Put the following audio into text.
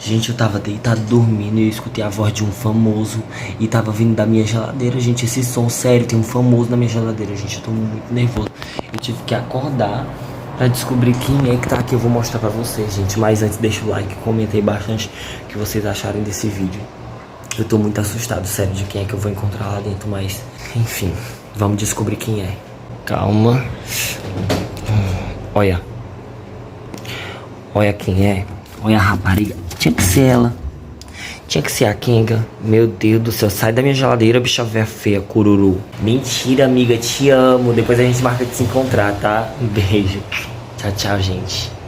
Gente, eu tava deitado dormindo e eu escutei a voz de um famoso e tava vindo da minha geladeira, gente. Esse som, sério, tem um famoso na minha geladeira, gente. Eu tô muito nervoso. Eu tive que acordar pra descobrir quem é que tá aqui. Eu vou mostrar pra vocês, gente. Mas antes, deixa o like, comentei bastante o que vocês acharem desse vídeo. Eu tô muito assustado, sério, de quem é que eu vou encontrar lá dentro, mas... enfim, vamos descobrir quem é. Calma. Olha. Olha quem é. Olha a rapariga. Tinha que ser ela. Tinha que ser a Kenga. Meu Deus do céu. Sai da minha geladeira, bicha véia feia, cururu. Mentira, amiga. Te amo. Depois a gente marca de se encontrar, tá? Um beijo. Tchau, tchau, gente.